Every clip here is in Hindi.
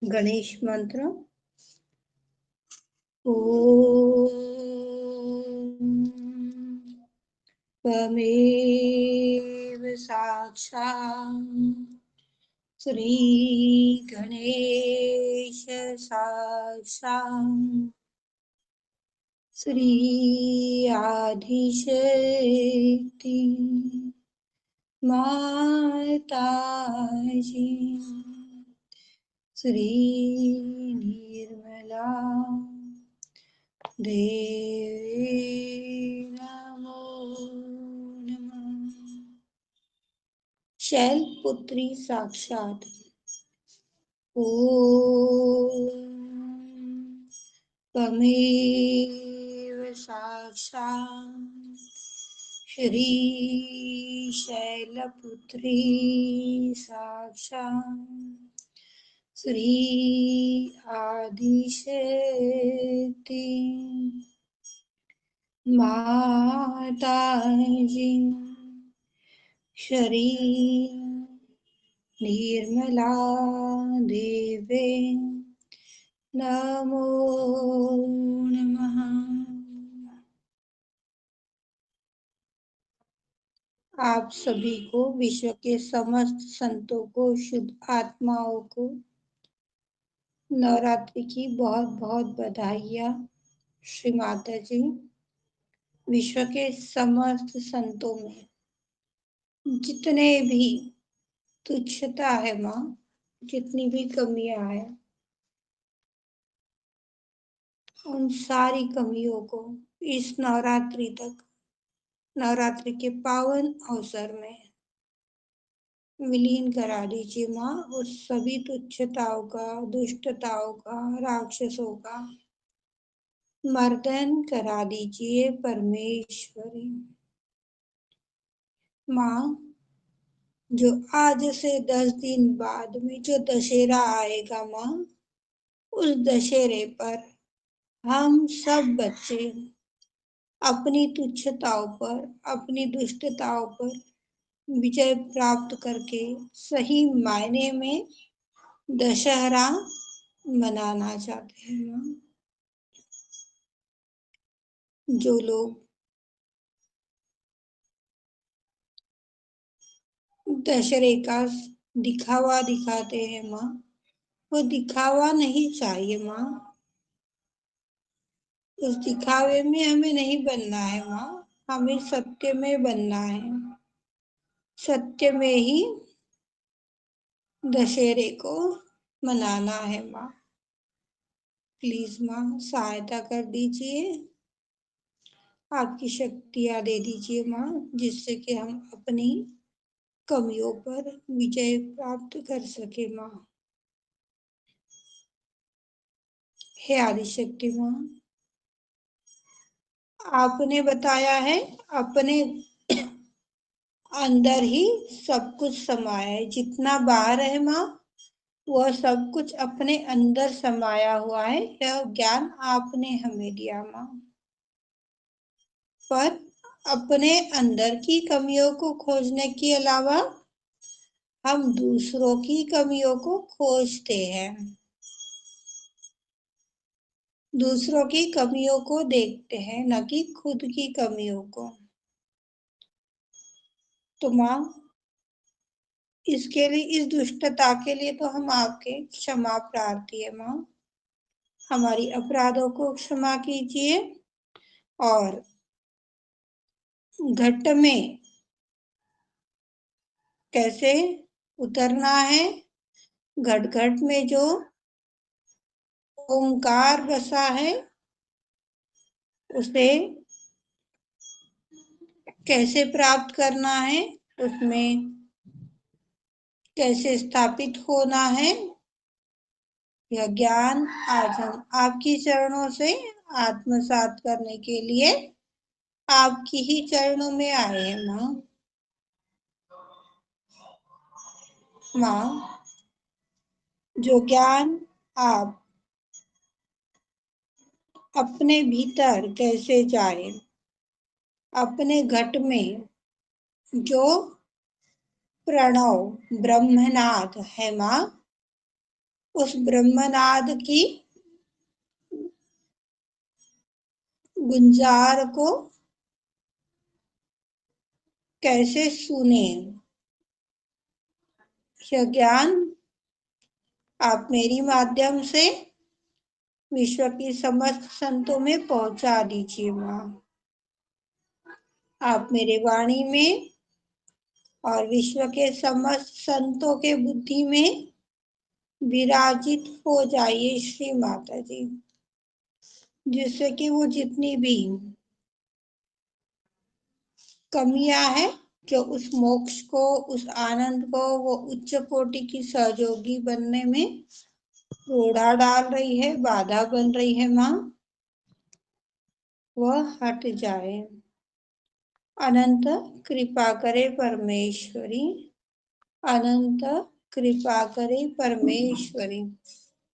गणेश मंत्र। ॐ त्वमेव साक्षात् श्री गणेश साक्षात् श्री आदिशक्ति माताजी श्री निर्मला देवी नमो नमः। शैलपुत्री साक्षात्। ॐ त्वमेव साक्षात् श्री शैलपुत्री साक्षात् श्री आदिशक्ति माताजी श्री निर्मला देवी नमो नमः। आप सभी को, विश्व के समस्त संतों को, शुद्ध आत्माओं को नवरात्रि की बहुत बहुत बधाइयाँ। श्री माता जी, विश्व के समस्त संतों में जितने भी तुच्छता है माँ, जितनी भी कमियां हैं, उन सारी कमियों को इस नवरात्रि तक, नवरात्रि के पावन अवसर में विलीन करा दीजिए माँ। उस सभी तुच्छताओं का, दुष्टताओं का, राक्षसों का मर्दन करा दीजिए परमेश्वरी माँ। जो आज से 10 दिन बाद में जो दशहरा आएगा माँ, उस दशहरे पर हम सब बच्चे अपनी तुच्छताओं पर, अपनी दुष्टताओं पर विजय प्राप्त करके सही मायने में दशहरा मनाना चाहते हैं माँ। जो लोग दशहरे का दिखावा दिखाते हैं माँ, वो दिखावा नहीं चाहिए माँ। उस दिखावे में हमें नहीं बनना है माँ, हमें सत्य में बनना है। सत्य में ही दशहरे को मनाना है माँ। प्लीज माँ सहायता कर दीजिए, आपकी शक्तियाँ दे दीजिए माँ, जिससे कि हम अपनी कमियों पर विजय प्राप्त कर सके माँ। हे आदिशक्ति माँ, आपने बताया है अपने अंदर ही सब कुछ समाया है। जितना बाहर है माँ, वह सब कुछ अपने अंदर समाया हुआ है। यह ज्ञान आपने हमें दिया माँ। पर अपने अंदर की कमियों को खोजने के अलावा हम दूसरों की कमियों को खोजते हैं, दूसरों की कमियों को देखते हैं, न कि खुद की कमियों को। तो माँ, इसके लिए, इस दुष्टता के लिए तो हम आपके क्षमा प्रार्थी है माँ। हमारी अपराधों को क्षमा कीजिए और घट में कैसे उतरना है, घट घट में जो ओंकार बसा है उसे कैसे प्राप्त करना है, उसमें कैसे स्थापित होना है, यह ज्ञान आज हम आपकी चरणों से आत्मसात करने के लिए आपकी ही चरणों में आए हैं माँ। माँ, जो ज्ञान आप अपने भीतर कैसे जाए, अपने घट में जो प्रणव ब्रह्मनाद है माँ, उस ब्रह्मनाद की गुंजार को कैसे सुने। यह ज्ञान आप मेरी माध्यम से विश्व की समस्त संतों में पहुंचा दीजिए माँ। आप मेरे वाणी में और विश्व के समस्त संतों के बुद्धि में विराजित हो जाइए श्री माता जी, जिससे कि वो जितनी भी कमियां हैं जो उस मोक्ष को, उस आनंद को, वो उच्च कोटि की सहयोगी बनने में रोड़ा डाल रही है, बाधा बन रही है माँ, वह हट जाए। अनंत कृपा करे परमेश्वरी, अनंत कृपा करे परमेश्वरी।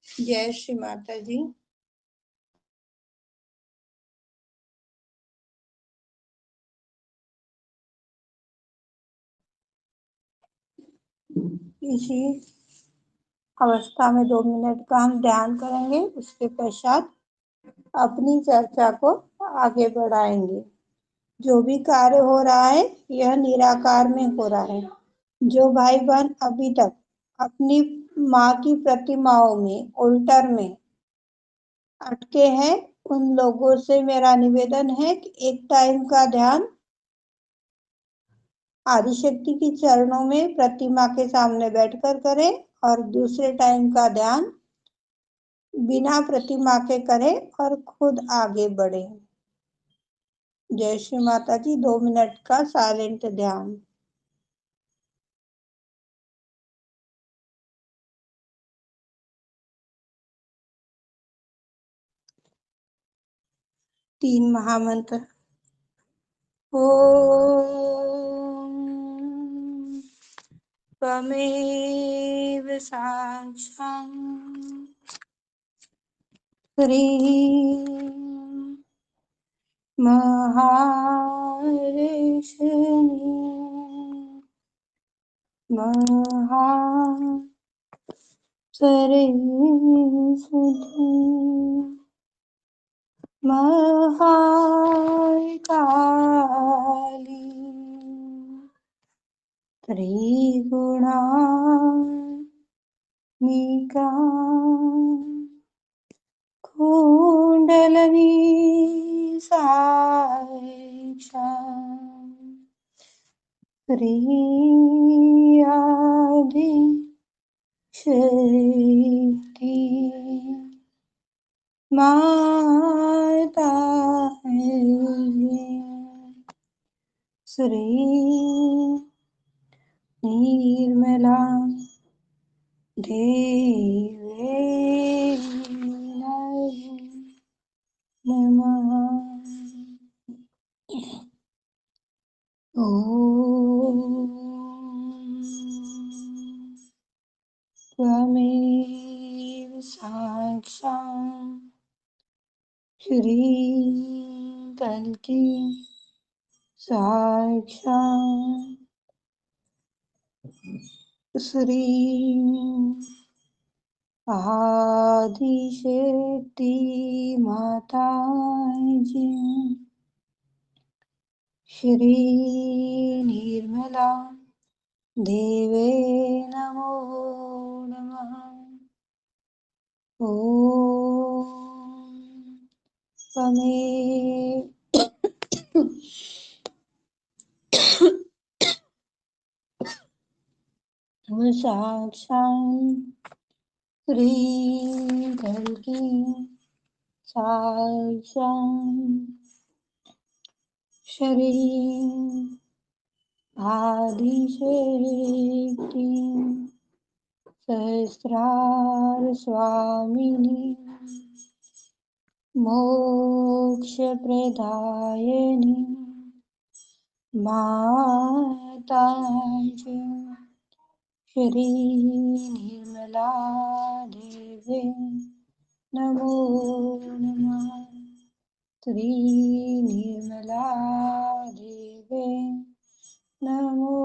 जय श्री माता जी। इसी अवस्था में 2 मिनट का हम ध्यान करेंगे। उसके पश्चात अपनी चर्चा को आगे बढ़ाएंगे। जो भी कार्य हो रहा है यह निराकार में हो रहा है। जो भाई बहन अभी तक अपनी माँ की प्रतिमाओं में, उल्टर में अटके हैं, उन लोगों से मेरा निवेदन है कि एक टाइम का ध्यान आदिशक्ति की चरणों में प्रतिमा के सामने बैठकर करें और दूसरे टाइम का ध्यान बिना प्रतिमा के करें और खुद आगे बढ़े। जय श्री माता जी। 2 मिनट का साइलेंट ध्यान। तीन महामंत्र। ओम त्वमेव साक्षात् ह्रीं महाऋषिणी सरस्वती महाकाली त्रिगुणात्मिका कुंडलिनी साक्षात् श्री आदि शक्ति माता है श्री निर्मला देवी नमः। ओम त्वमेव साक्षात् श्री कल्कि साक्षात् श्री आदिशक्ति माता जी श्री निर्मला देवे नमो नमः। ओम त्वमेव साक्षात् श्री कल्कि साक्षात् श्री आदिशक्ति सहस्रार स्वामिनी मोक्षप्रदायिनी माता जी श्री निर्मला देवी नमो नमः। श्री निर्मला देवी नमो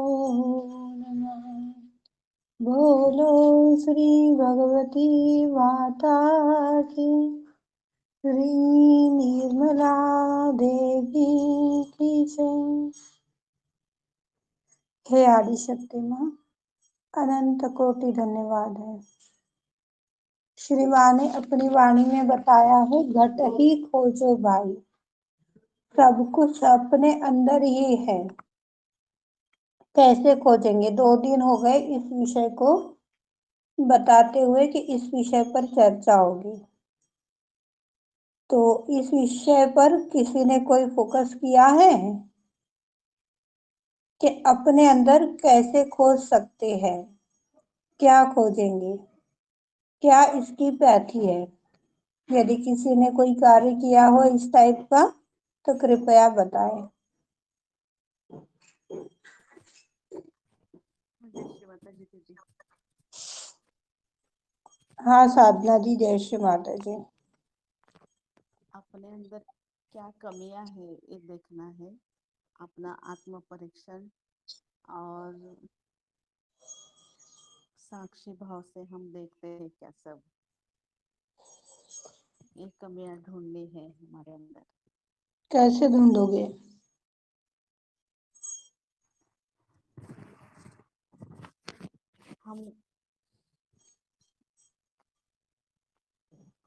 नमः। बोलो श्री भगवती माता की, श्री निर्मला देवी की जय। हे आदिशक्ति माँ, अनंत कोटि धन्यवाद है। श्री माँ ने अपनी वाणी में बताया है, घट ही खोजो भाई, सब कुछ अपने अंदर ही है। कैसे खोजेंगे? 2 दिन हो गए इस विषय को बताते हुए कि इस विषय पर चर्चा होगी, तो इस विषय पर किसी ने कोई फोकस किया है कि अपने अंदर कैसे खोज सकते हैं? क्या खोजेंगे? क्या इसकी पैथी है? यदि किसी ने कोई कार्य किया हो इस टाइप का तो कृपया बताएं। जय श्री माता जी दीदी। हाँ साधना जी, जय श्री माता जी। अपने अंदर क्या कमियां है ये देखना है, अपना आत्म परीक्षण, और साक्षी भाव से हम देखते हैं क्या सब ये कमियां ढूंढनी है हमारे अंदर। कैसे ढूंढोगे? हम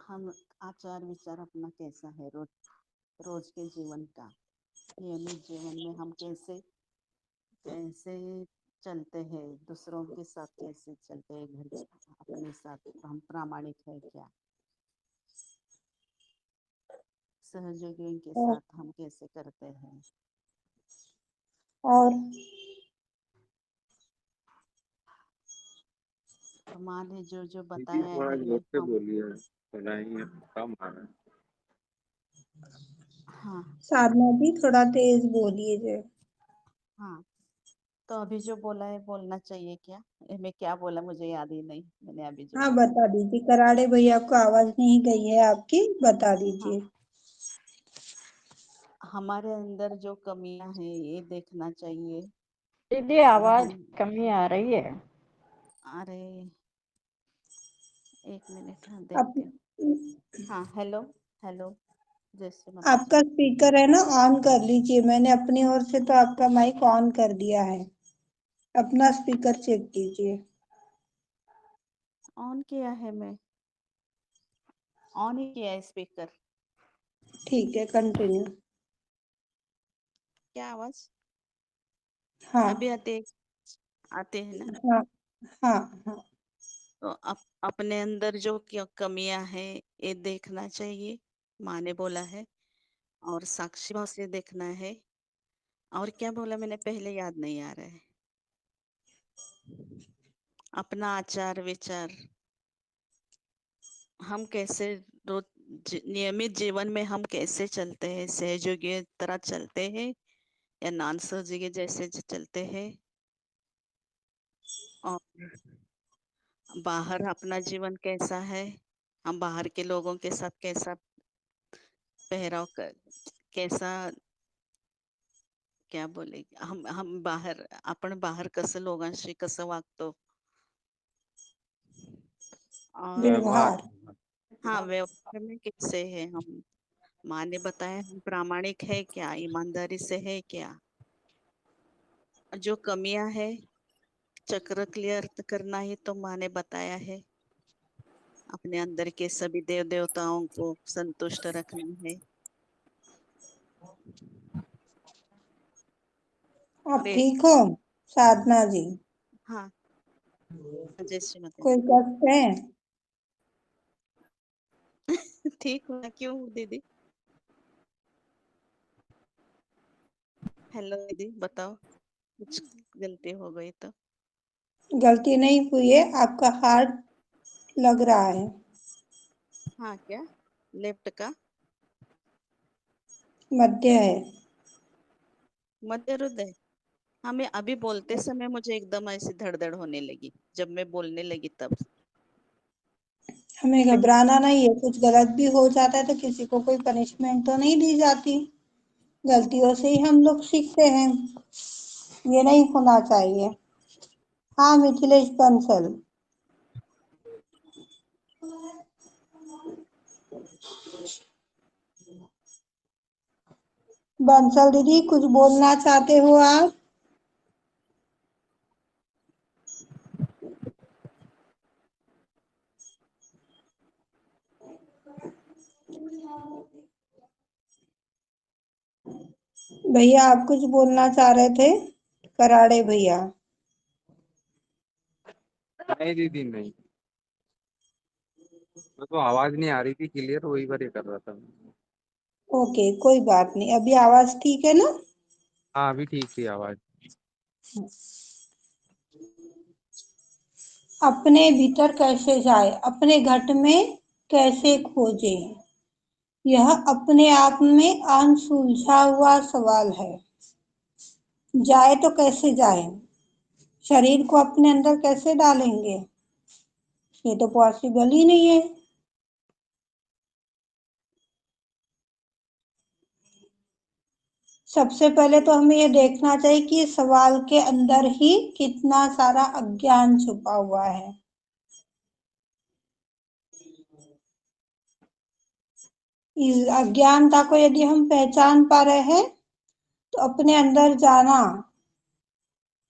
हम आचार विचार अपना कैसा है, रोज के जीवन का, नियमित जीवन में हम कैसे कैसे चलते हैं, दूसरों के साथ कैसे चलते हैं, घर अपने साथ हम प्रामाणिक है क्या, सहयोगियों के और, साथ हम कैसे करते हैं। और तो माँ ने जो जो दीदी बताया थोड़ा है जोर से हम। बोलिए, सुनाई कम आ रहा है। हाँ साधना जी थोड़ा तेज बोलिए जय। हाँ, तो अभी जो बोला है बोलना चाहिए क्या? ये मैं क्या बोला मुझे याद ही नहीं, मैंने अभी जो हाँ बोला। बता दीजिए, कराड़े भैया को आवाज नहीं गई है आपकी, बता हाँ, दीजिए। हमारे अंदर जो कमियां हैं ये देखना चाहिए। दीदी आवाज हम कमी आ रही है। अरे एक मिनट, हाँ आप, देखते हो। हाँ हेलो, हेलो, जय श्री माता जी। आपका स्पीकर है ना, ऑन कर लीजिए। मैंने अपनी ओर से तो आपका माइक ऑन कर दिया है, अपना स्पीकर चेक कीजिए। ऑन किया है, मैं ऑन ही किया है स्पीकर। ठीक है, कंटिन्यू। क्या आवाज हाँ अभी आते हैं ना? हाँ हाँ हाँ। तो अपने अंदर जो क्या कमियां हैं ये देखना चाहिए, माँ ने बोला है, और साक्षी भाव से देखना है। और क्या बोला मैंने पहले याद नहीं आ रहा है। अपना आचार विचार हम कैसे रोज नियमित जीवन में हम कैसे चलते हैं, सहयोगी की तरह चलते हैं या नान सहयोगी जैसे चलते हैं, और बाहर अपना जीवन कैसा है, हम बाहर के लोगों के साथ कैसा पहराव कर, कैसा, क्या बोले, हम बाहर आपण बाहर कसं लोकांशी कसं वागतो, और व्यवहार। व्यवहार। हाँ व्यवहार में कैसे है हम। माँ ने बताया हम प्रामाणिक है क्या, ईमानदारी से है क्या, जो कमियां है चक्र क्लियर करना ही तो माँ ने बताया है। अपने अंदर के सभी देव देवताओं को संतुष्ट रखना है। आप और ठीक हो साधना जी? हाँ, जय श्री माता कोई जी। कष्ट है? ठीक हुआ क्यों दीदी? हेलो दीदी, बताओ, कुछ गलती हो गई तो? गलती नहीं हुई है, आपका हार्ट लग रहा है। हाँ क्या, लेफ्ट का मध्य है। मध्य हृदय? हाँ, मैं अभी बोलते समय मुझे एकदम ऐसी धड़धड़ होने लगी, जब मैं बोलने लगी तब। हमें घबराना नहीं है, कुछ गलत भी हो जाता है तो किसी को कोई पनिशमेंट तो नहीं दी जाती, गलतियों से ही हम लोग सीखते हैं, ये नहीं होना चाहिए। हाँ मिथिलेश बंसल। बंसल दीदी कुछ बोलना चाहते हो आप? भैया आप कुछ बोलना चाह रहे थे? कराड़े भैया। नहीं दीदी नहीं, मैं तो आवाज नहीं आ रही थी क्लियर, वही बार ये कर रहा था। ओके, कोई बात नहीं, अभी आवाज ठीक है ना? हाँ अभी ठीक थी आवाज। अपने भीतर कैसे जाए, अपने घट में कैसे खोजे, यह अपने आप में अनसुलझा हुआ सवाल है। जाए तो कैसे जाए, शरीर को अपने अंदर कैसे डालेंगे, ये तो पॉसिबल ही नहीं है। सबसे पहले तो हमें ये देखना चाहिए कि इस सवाल के अंदर ही कितना सारा अज्ञान छुपा हुआ है। इस अज्ञानता को यदि हम पहचान पा रहे हैं तो अपने अंदर जाना,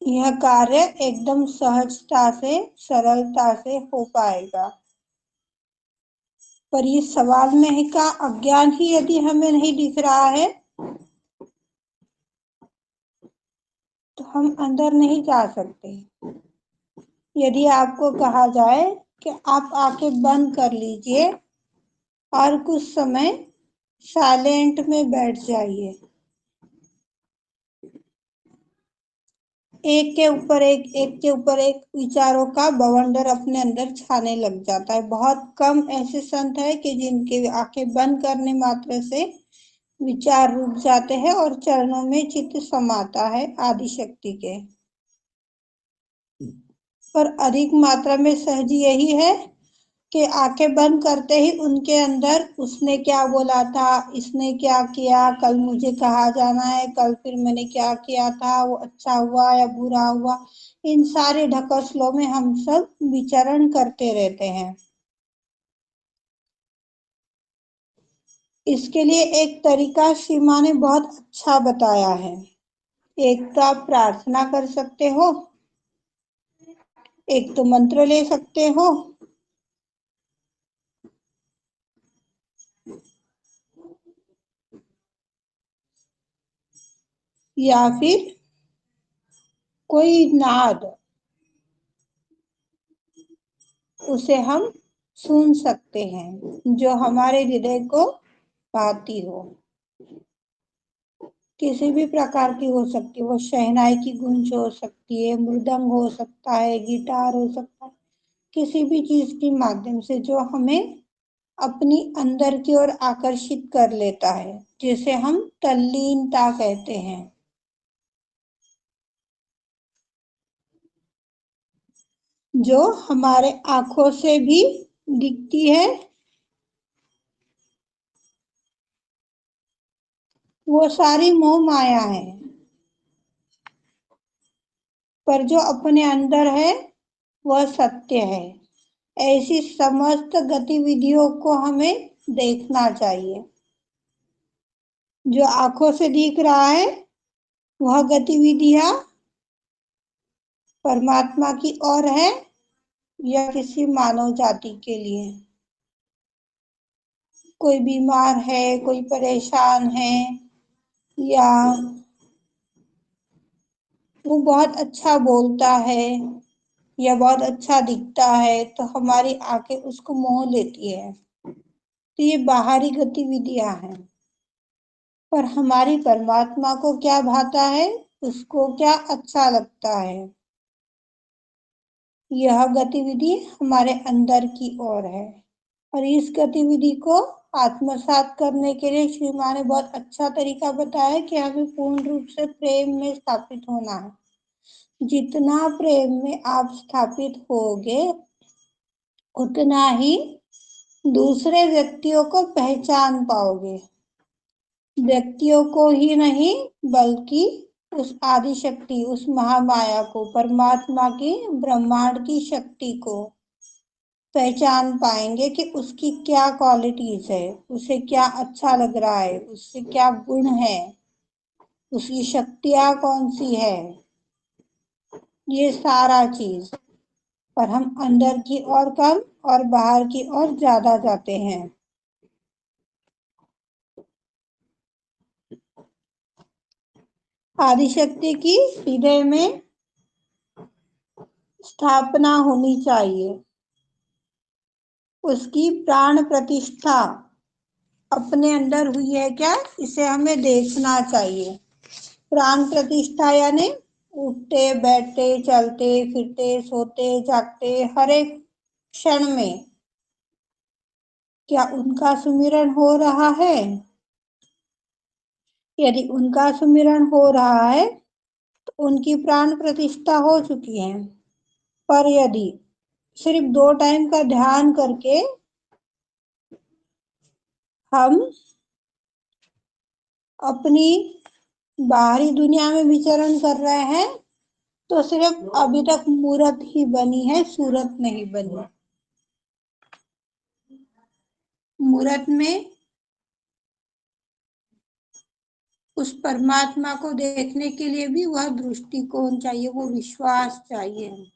यह कार्य एकदम सहजता से, सरलता से हो पाएगा। पर इस सवाल में का अज्ञान ही यदि हमें नहीं दिख रहा है तो हम अंदर नहीं जा सकते। यदि आपको कहा जाए कि आप आंखें बंद कर लीजिए और कुछ समय साइलेंट में बैठ जाइए, एक के ऊपर एक के ऊपर एक विचारों का बवंडर अपने अंदर छाने लग जाता है। बहुत कम ऐसे संत है कि जिनके आंखें बंद करने मात्र से विचार रुक जाते हैं और चरणों में चित्त समाता है आदि शक्ति के। पर अधिक मात्रा में सहज यही है कि आंखें बंद करते ही उनके अंदर उसने क्या बोला था, इसने क्या किया, कल मुझे कहाँ जाना है, कल फिर मैंने क्या किया था, वो अच्छा हुआ या बुरा हुआ, इन सारे ढकसलों में हम सब विचरण करते रहते हैं। इसके लिए एक तरीका श्री माँ ने बहुत अच्छा बताया है। एक तो आप प्रार्थना कर सकते हो, एक तो मंत्र ले सकते हो, या फिर कोई नाद, उसे हम सुन सकते हैं जो हमारे हृदय को भाती हो। किसी भी प्रकार की हो सकती है, वो शहनाई की गूंज हो सकती है, मृदंग हो सकता है, गिटार हो सकता है, किसी भी चीज के माध्यम से जो हमें अपनी अंदर की ओर आकर्षित कर लेता है, जिसे हम तल्लीनता कहते हैं। जो हमारे आंखों से भी दिखती है, वो सारी मोह माया है। पर जो अपने अंदर है वह सत्य है। ऐसी समस्त गतिविधियों को हमें देखना चाहिए। जो आंखों से दिख रहा है वह गतिविधियां परमात्मा की ओर है या किसी मानव जाति के लिए। कोई बीमार है, कोई परेशान है, या वो बहुत अच्छा बोलता है या बहुत अच्छा दिखता है, तो हमारी आंखें उसको मोह लेती है। तो ये बाहरी गतिविधियां हैं। पर हमारी परमात्मा को क्या भाता है, उसको क्या अच्छा लगता है, यह गतिविधि हमारे अंदर की ओर है। और इस गतिविधि को आत्मसात करने के लिए श्री माँ ने बहुत अच्छा तरीका बताया कि हमें पूर्ण रूप से प्रेम में स्थापित होना है। जितना प्रेम में आप स्थापित होगे उतना ही दूसरे व्यक्तियों को पहचान पाओगे। व्यक्तियों को ही नहीं बल्कि उस आदि शक्ति, उस महामाया को, परमात्मा की ब्रह्मांड की शक्ति को पहचान पाएंगे कि उसकी क्या क्वालिटीज है, उसे क्या अच्छा लग रहा है, उससे क्या गुण है, उसकी शक्तियां कौन सी है, ये सारा चीज। पर हम अंदर की ओर कम और बाहर की ओर ज्यादा जाते हैं। आदिशक्ति की हृदय में स्थापना होनी चाहिए। उसकी प्राण प्रतिष्ठा अपने अंदर हुई है क्या, इसे हमें देखना चाहिए। प्राण प्रतिष्ठा यानी उठते बैठते चलते फिरते सोते जागते हर एक क्षण में क्या उनका सुमिरन हो रहा है। यदि उनका सुमिरन हो रहा है तो उनकी प्राण प्रतिष्ठा हो चुकी है। पर यदि सिर्फ 2 टाइम का ध्यान करके हम अपनी बाहरी दुनिया में विचरण कर रहे हैं तो सिर्फ अभी तक मूर्त ही बनी है, सूरत नहीं बनी। मूर्त में उस परमात्मा को देखने के लिए भी वह दृष्टिकोण चाहिए, वो विश्वास चाहिए।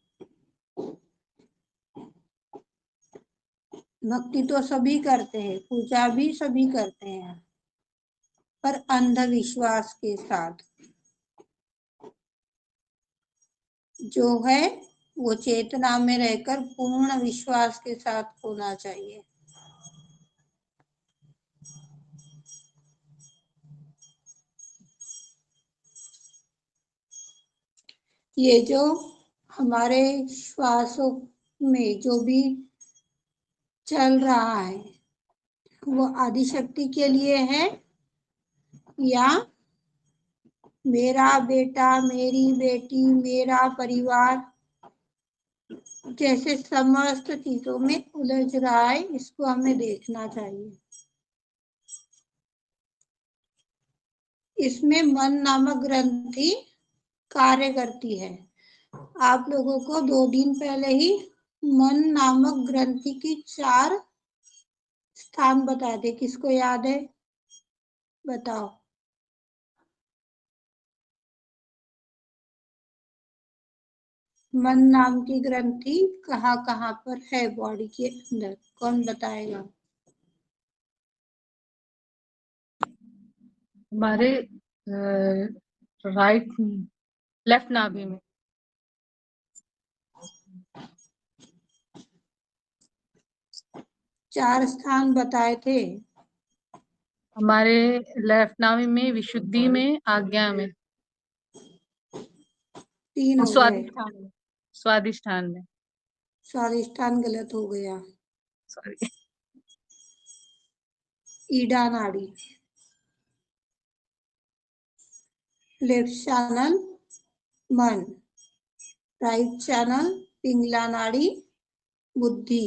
भक्ति तो सभी करते हैं, पूजा भी सभी करते हैं, पर अंधविश्वास के साथ। जो है वो चेतना में रहकर पूर्ण विश्वास के साथ होना चाहिए। ये जो हमारे श्वासों में जो भी चल रहा है वो आदिशक्ति के लिए है या मेरा बेटा, मेरी बेटी, मेरा परिवार जैसे समस्त चीजों में उलझ रहा है, इसको हमें देखना चाहिए। इसमें मन नामक ग्रंथि कार्य करती है। आप लोगों को 2 दिन पहले ही मन नामक ग्रंथि की 4 स्थान बताए थे। किसको याद है, बताओ। मन नाम की ग्रंथि कहाँ कहाँ पर है बॉडी के अंदर, कौन बताएगा। हमारे राइट लेफ्ट नाभि में। 4 स्थान बताए थे। हमारे लेफ्ट नाभि में, विशुद्धि में, आज्ञा में, 3 हो गए। स्वादिष्ठान में। स्वादिष्ठान में, स्वादिष्ठान गलत हो गया। सॉरी। ईडा नाड़ी, लेफ्ट चैनल मन, राइट चैनल पिंगला नाड़ी बुद्धि,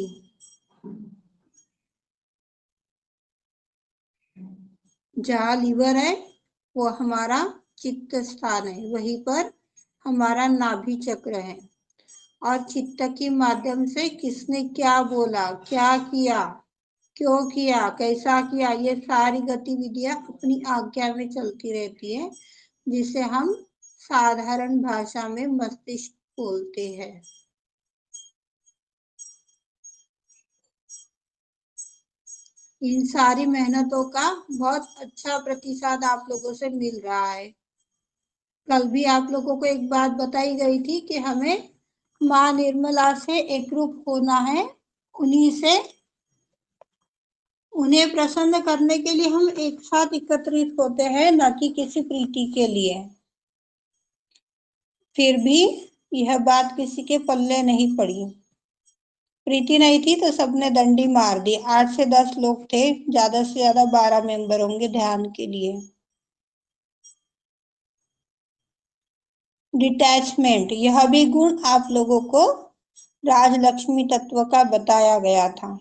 जहाँ लीवर है वो हमारा चित्त स्थान है, वहीं पर हमारा नाभि चक्र है। और चित्त के माध्यम से किसने क्या बोला, क्या किया, क्यों किया, कैसा किया, ये सारी गतिविधियां अपनी आज्ञा में चलती रहती है, जिसे हम साधारण भाषा में मस्तिष्क बोलते हैं। इन सारी मेहनतों का बहुत अच्छा प्रतिसाद आप लोगों से मिल रहा है। कल भी आप लोगों को एक बात बताई गई थी कि हमें माँ निर्मला से एकरूप होना है, उन्हीं से, उन्हें प्रसन्न करने के लिए हम एक साथ एकत्रित होते हैं, न कि किसी प्रीति के लिए। फिर भी यह बात किसी के पल्ले नहीं पड़ी। प्रीति नहीं थी तो सबने डंडी मार दी। 8 से 10 लोग थे, ज्यादा से ज्यादा 12 मेंबर होंगे ध्यान के लिए। डिटैचमेंट, यह भी गुण आप लोगों को राजलक्ष्मी तत्व का बताया गया था।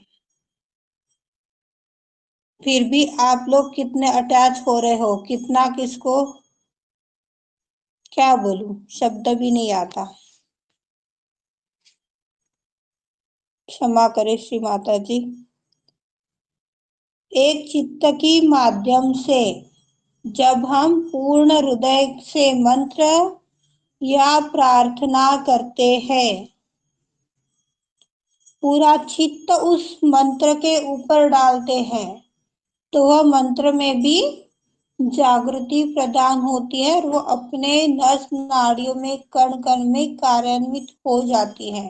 फिर भी आप लोग कितने अटैच हो रहे हो, कितना, किसको क्या बोलूं, शब्द भी नहीं आता। क्षमा करें श्री माता जी। एक चित्त की माध्यम से जब हम पूर्ण हृदय से मंत्र या प्रार्थना करते हैं, पूरा चित्त उस मंत्र के ऊपर डालते हैं, तो वह मंत्र में भी जागृति प्रदान होती है और वो अपने नस नाड़ियों में कण कण में कार्यान्वित हो जाती है।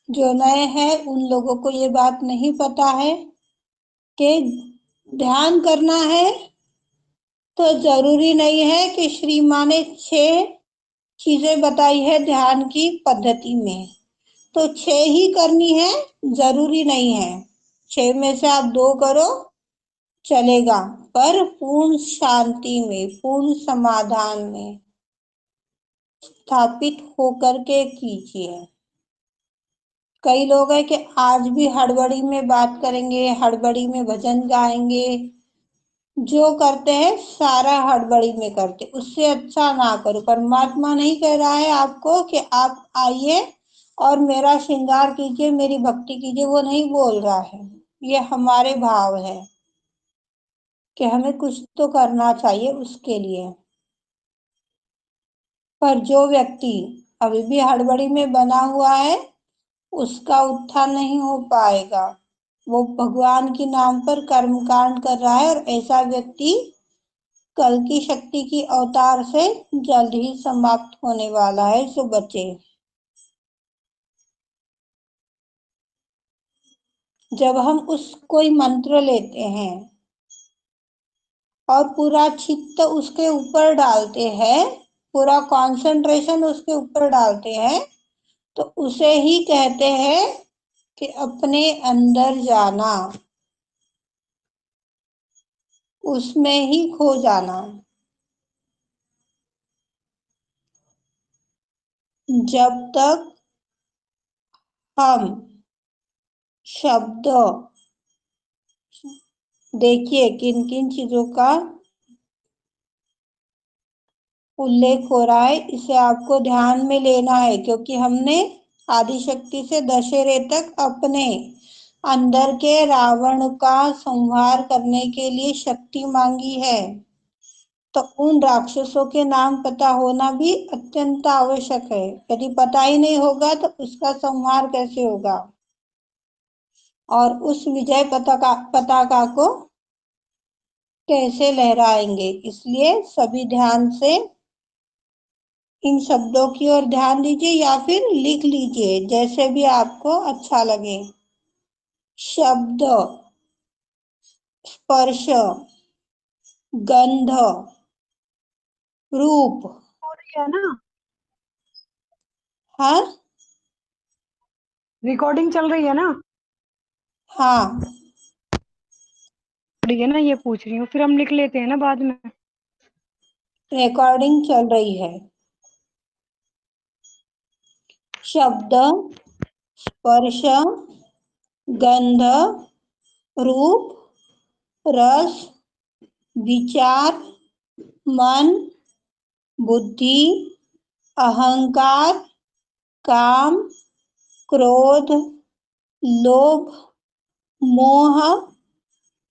जो नए हैं उन लोगों को ये बात नहीं पता है कि ध्यान करना है तो जरूरी नहीं है कि श्री माँ ने 6 चीजें बताई है ध्यान की पद्धति में, तो 6 ही करनी है, जरूरी नहीं है। 6 में से आप 2 करो चलेगा, पर पूर्ण शांति में, पूर्ण समाधान में स्थापित होकर के कीजिए। कई लोग हैं कि आज भी हड़बड़ी में बात करेंगे, हड़बड़ी में भजन गाएंगे, जो करते हैं सारा हड़बड़ी में करते, उससे अच्छा ना करो। परमात्मा नहीं कह रहा है आपको कि आप आइए और मेरा श्रृंगार कीजिए, मेरी भक्ति कीजिए, वो नहीं बोल रहा है। ये हमारे भाव है कि हमें कुछ तो करना चाहिए उसके लिए। पर जो व्यक्ति अभी भी हड़बड़ी में बना हुआ है, उसका उत्थान नहीं हो पाएगा। वो भगवान के नाम पर कर्मकांड कर रहा है और ऐसा व्यक्ति कल की शक्ति की अवतार से जल्द ही समाप्त होने वाला है, सो बचे। जब हम कोई मंत्र लेते हैं और पूरा चित्त उसके ऊपर डालते हैं, पूरा कंसंट्रेशन उसके ऊपर डालते हैं, तो उसे ही कहते हैं कि अपने अंदर जाना, उसमें ही खो जाना। जब तक हम शब्द, देखिए किन किन चीजों का उल्लेख हो रहा है, इसे आपको ध्यान में लेना है, क्योंकि हमने आदिशक्ति से दशहरे तक अपने अंदर के रावण का संहार करने के लिए शक्ति मांगी है। तो उन राक्षसों के नाम पता होना भी अत्यंत आवश्यक है। यदि पता ही नहीं होगा तो उसका संहार कैसे होगा, और उस विजय पताका को कैसे लहराएंगे। इसलिए सभी ध्यान से इन शब्दों की ओर ध्यान दीजिए या फिर लिख लीजिए, जैसे भी आपको अच्छा लगे। शब्द, स्पर्श, गंध, रूप। हो रही है ना? हाँ रिकॉर्डिंग चल रही है ना? हाँ, रही है ना, ये पूछ रही हूँ। फिर हम लिख लेते हैं ना बाद में। रिकॉर्डिंग चल रही है। शब्द, स्पर्श, गंध, रूप, रस, विचार, मन, बुद्धि, अहंकार, काम, क्रोध, लोभ, मोह,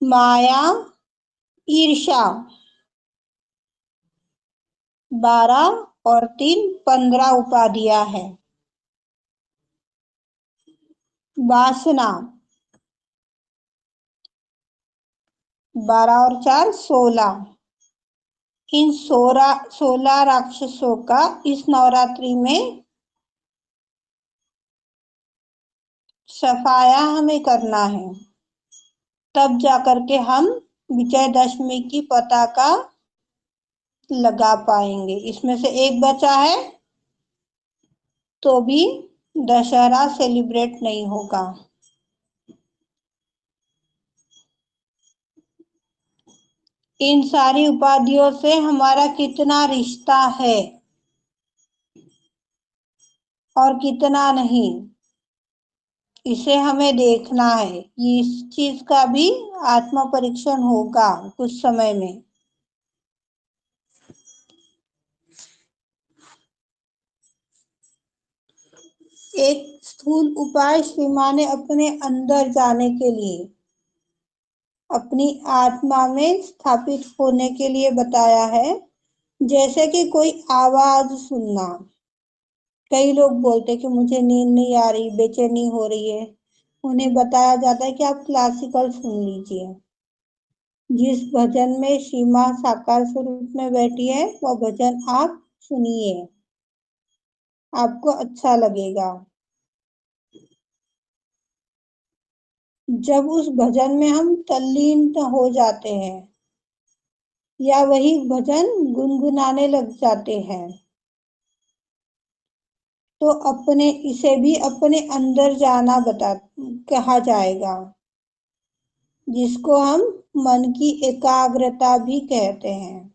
माया, ईर्ष्या। 12 और 3 15 उपाधियां हैं। वासना 12 और 4 16। इन 16 राक्षसों का इस नवरात्रि में सफाया हमें करना है, तब जाकर के हम विजयदशमी की पताका लगा पाएंगे। इसमें से एक बचा है तो भी दशहरा सेलिब्रेट नहीं होगा। इन सारी उपाधियों से हमारा कितना रिश्ता है और कितना नहीं, इसे हमें देखना है। इस चीज का भी आत्म परीक्षण होगा कुछ समय में। एक स्थूल उपाय सीमा ने अपने अंदर जाने के लिए, अपनी आत्मा में स्थापित होने के लिए बताया है, जैसे कि कोई आवाज सुनना। कई लोग बोलते हैं कि मुझे नींद नहीं आ रही, बेचैनी हो रही है। उन्हें बताया जाता है कि आप क्लासिकल सुन लीजिए। जिस भजन में सीमा साकार स्वरूप में बैठी है, वह भजन आप सुनिए, आपको अच्छा लगेगा। जब उस भजन में हम तल्लीन हो जाते हैं या वही भजन गुनगुनाने लग जाते हैं, तो इसे भी अपने अंदर जाना कहा जाएगा, जिसको हम मन की एकाग्रता भी कहते हैं।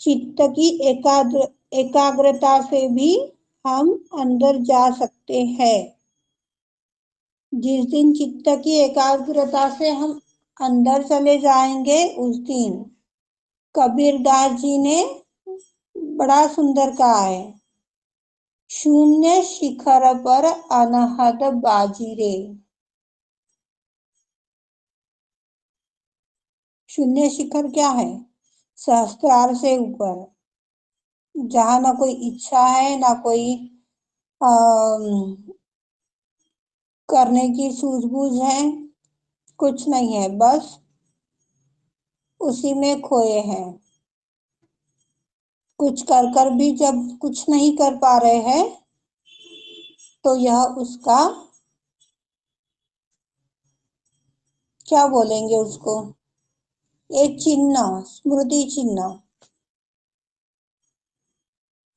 चित्त की एकाग्रता से भी हम अंदर जा सकते हैं। जिस दिन चित्त की एकाग्रता से हम अंदर चले जाएंगे, उस दिन कबीरदास जी ने बड़ा सुंदर कहा है, शून्य शिखर पर अनहद बाजी रे। शून्य शिखर क्या है? सहस्त्रार से ऊपर, जहां ना कोई इच्छा है, ना कोई करने की सूझबूझ है, कुछ नहीं है, बस उसी में खोए हैं। कुछ कर कर भी जब कुछ नहीं कर पा रहे हैं, तो यह उसका क्या बोलेंगे उसको, एक चिन्ह, स्मृति चिन्ह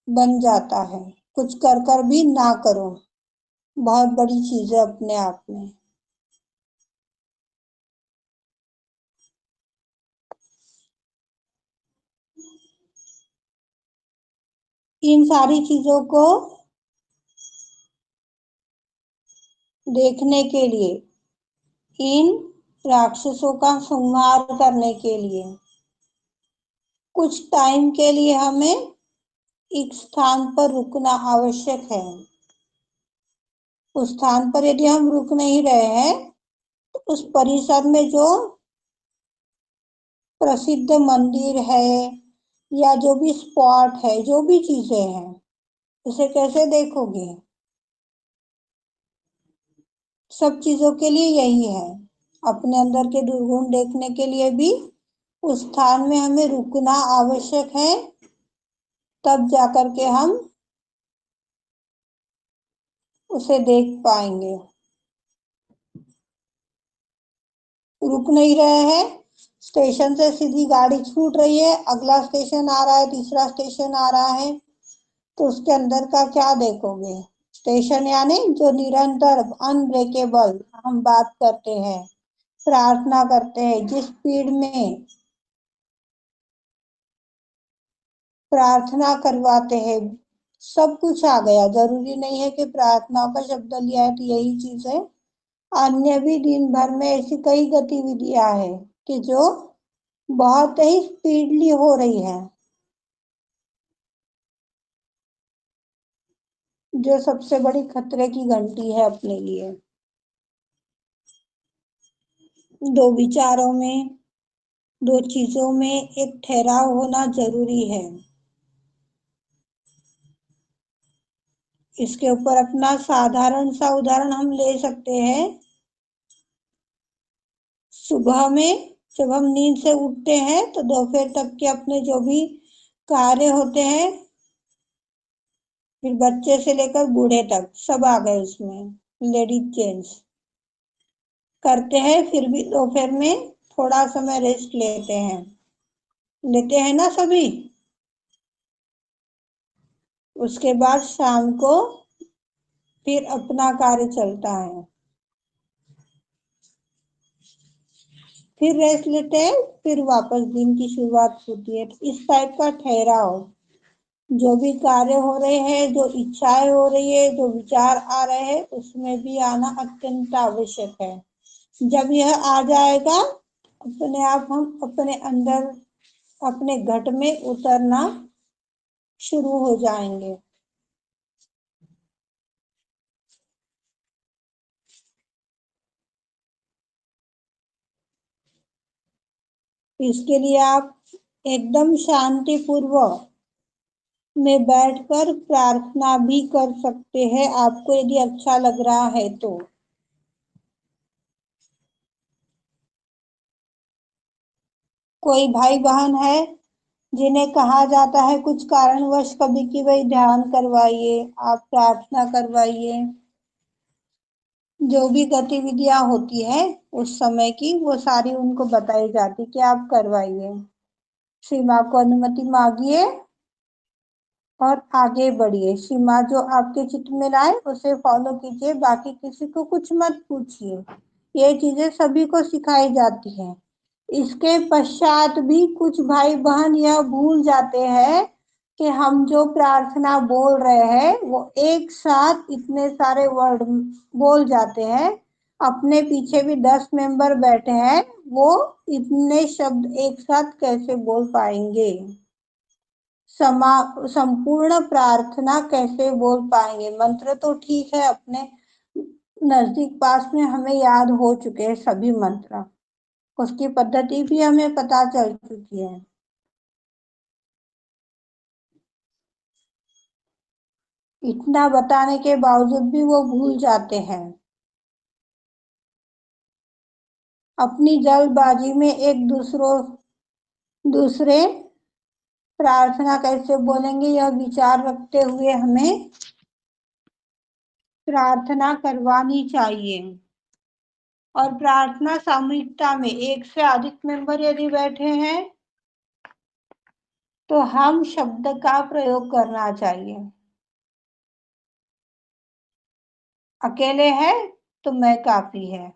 बन जाता है। कुछ कर कर भी ना करो, बहुत बड़ी चीज है अपने आप में। इन सारी चीजों को देखने के लिए, इन राक्षसों का संहार करने के लिए कुछ टाइम के लिए हमें एक स्थान पर रुकना आवश्यक है। उस स्थान पर यदि हम रुक नहीं रहे हैं, तो उस परिसर में जो प्रसिद्ध मंदिर है या जो भी स्पॉट है, जो भी चीजें हैं, उसे कैसे देखोगे? सब चीजों के लिए यही है। अपने अंदर के दुर्गुण देखने के लिए भी उस स्थान में हमें रुकना आवश्यक है, तब जाकर के हम उसे देख पाएंगे। रुक नहीं रहे हैं, स्टेशन से सीधी गाड़ी छूट रही है, अगला स्टेशन आ रहा है, तीसरा स्टेशन आ रहा है, तो उसके अंदर का क्या देखोगे? स्टेशन यानी जो निरंतर अनब्रेकेबल हम बात करते हैं, प्रार्थना करते हैं, जिस स्पीड में प्रार्थना करवाते हैं, सब कुछ आ गया। जरूरी नहीं है कि प्रार्थनाओं का शब्द लिया है तो यही चीज है। अन्य भी दिन भर में ऐसी कई गतिविधियां हैं कि जो बहुत ही स्पीडली हो रही है, जो सबसे बड़ी खतरे की घंटी है अपने लिए। दो विचारों में, दो चीजों में एक ठहराव होना जरूरी है। इसके ऊपर अपना साधारण सा उदाहरण हम ले सकते हैं। सुबह में जब हम नींद से उठते हैं, तो दोपहर तक के अपने जो भी कार्य होते हैं, फिर बच्चे से लेकर बूढ़े तक सब आ गए उसमें, लेडीज जेंट्स करते हैं। फिर भी दोपहर में थोड़ा समय रेस्ट लेते हैं ना सभी। उसके बाद शाम को फिर अपना कार्य चलता है, फिर रेस्ट लेते हैं, फिर वापस दिन की शुरुआत होती है। तो इस टाइप का ठहराव, जो भी कार्य हो रहे हैं, जो इच्छाएं हो रही है, जो विचार आ रहे हैं, उसमें भी आना अत्यंत आवश्यक है। जब यह आ जाएगा, अपने आप हम अपने अंदर, अपने घट में उतरना शुरू हो जाएंगे। इसके लिए आप एकदम शांतिपूर्वक में बैठकर प्रार्थना भी कर सकते हैं, आपको यदि अच्छा लग रहा है तो। कोई भाई बहन है जिन्हें कहा जाता है कुछ कारणवश कभी कि भाई ध्यान करवाइए, आप प्रार्थना करवाइए, जो भी गतिविधियां होती है उस समय की वो सारी उनको बताई जाती कि आप करवाइए। श्री माँ को अनुमति मांगिए और आगे बढ़िए। श्री माँ जो आपके चित्त में लाए उसे फॉलो कीजिए, बाकी किसी को कुछ मत पूछिए। ये चीजें सभी को सिखाई जाती हैं। इसके पश्चात भी कुछ भाई बहन यह भूल जाते हैं कि हम जो प्रार्थना बोल रहे हैं वो एक साथ इतने सारे वर्ड बोल जाते हैं। अपने पीछे भी 10 मेंबर बैठे हैं, वो इतने शब्द एक साथ कैसे बोल पाएंगे? संपूर्ण प्रार्थना कैसे बोल पाएंगे? मंत्र तो ठीक है, अपने नजदीक पास में हमें याद हो चुके हैं सभी मंत्र, उसकी पद्धति भी हमें पता चल चुकी है। इतना बताने के बावजूद भी वो भूल जाते हैं। अपनी जल्दबाजी में एक दूसरे प्रार्थना कैसे बोलेंगे यह विचार रखते हुए हमें प्रार्थना करवानी चाहिए। और प्रार्थना सामूहिकता में एक से अधिक मेंबर यदि बैठे हैं तो हम शब्द का प्रयोग करना चाहिए। अकेले हैं तो मैं काफी है।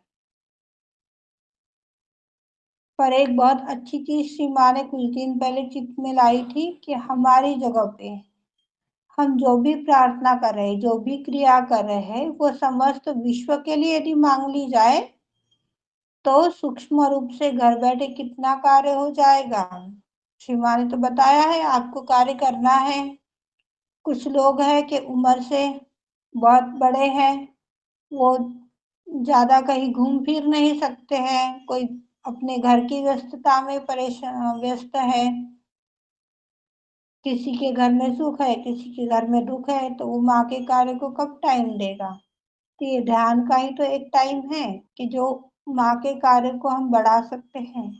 पर एक बहुत अच्छी चीज श्री माँ ने कुछ दिन पहले चित्त में लाई थी कि हमारी जगह पे हम जो भी प्रार्थना कर रहे हैं, जो भी क्रिया कर रहे हैं, वो समस्त विश्व के लिए यदि मांग ली जाए तो सूक्ष्म रूप से घर बैठे कितना कार्य हो जाएगा। श्री माँ ने तो बताया है आपको कार्य करना है। कुछ लोग हैं कि उम्र से बहुत बड़े हैं, वो ज्यादा कहीं घूम फिर नहीं सकते हैं, कोई अपने घर की व्यस्तता में परेशान व्यस्त है, किसी के घर में सुख है किसी के घर में दुख है, तो वो माँ के कार्य को कब टाइम देगा? तो ये ध्यान का ही तो एक टाइम है कि जो माँ के कार्य को हम बढ़ा सकते हैं।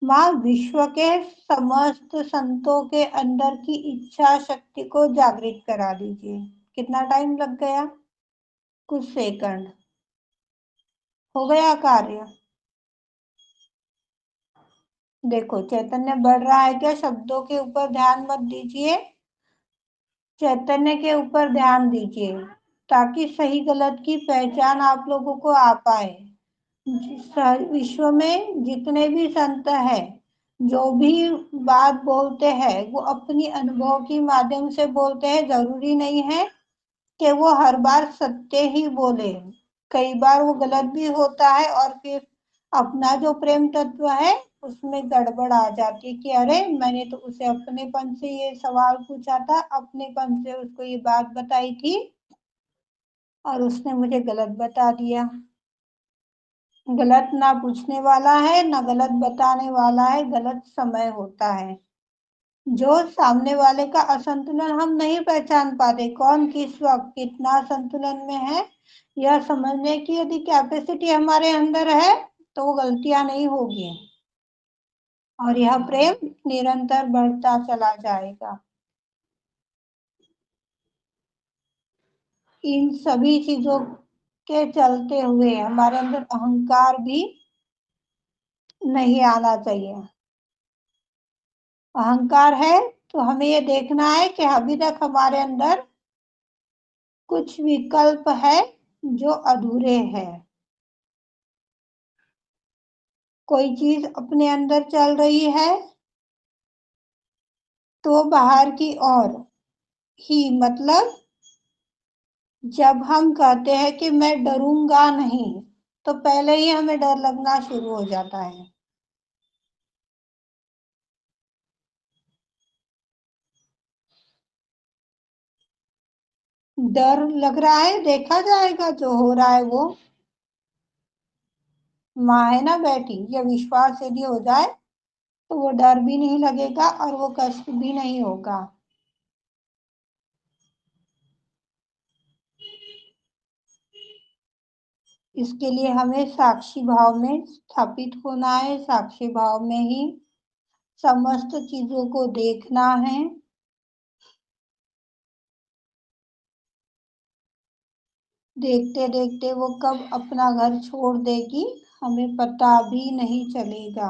माँ विश्व के समस्त संतों के अंदर की इच्छा शक्ति को जागृत करा दीजिए। कितना टाइम लग गया? कुछ सेकंड। हो गया कार्य। देखो चैतन्य बढ़ रहा है क्या? शब्दों के ऊपर ध्यान मत दीजिए, चैतन्य के ऊपर ध्यान दीजिए, ताकि सही गलत की पहचान आप लोगों को आ पाए। विश्व में जितने भी संत हैं, जो भी बात बोलते हैं वो अपनी अनुभव के माध्यम से बोलते हैं। जरूरी नहीं है कि वो हर बार सत्य ही बोले, कई बार वो गलत भी होता है और फिर अपना जो प्रेम तत्व है उसमें गड़बड़ आ जाती है कि अरे मैंने तो उसे अपनेपन से ये सवाल पूछा था, अपनेपन से उसको ये बात बताई थी और उसने मुझे गलत बता दिया। गलत ना पूछने वाला है ना गलत बताने वाला है, गलत समय होता है। जो सामने वाले का असंतुलन हम नहीं पहचान पाते, कौन किस वक्त कितना संतुलन में है, यह समझने की यदि कैपेसिटी हमारे अंदर है तो वो गलतियां नहीं होगी और यह प्रेम निरंतर बढ़ता चला जाएगा। इन सभी चीजों के चलते हुए हमारे अंदर अहंकार भी नहीं आना चाहिए। अहंकार है तो हमें ये देखना है कि अभी तक हमारे अंदर कुछ विकल्प है जो अधूरे हैं। कोई चीज अपने अंदर चल रही है तो बाहर की ओर ही, मतलब जब हम कहते हैं कि मैं डरूंगा नहीं तो पहले ही हमें डर लगना शुरू हो जाता है। डर लग रहा है, देखा जाएगा जो हो रहा है वो। माँ है ना बैठी, ये विश्वास यदि हो जाए तो वो डर भी नहीं लगेगा और वो कष्ट भी नहीं होगा। इसके लिए हमें साक्षी भाव में स्थापित होना है, साक्षी भाव में ही समस्त चीजों को देखना है। देखते देखते वो कब अपना घर छोड़ देगी हमें पता भी नहीं चलेगा।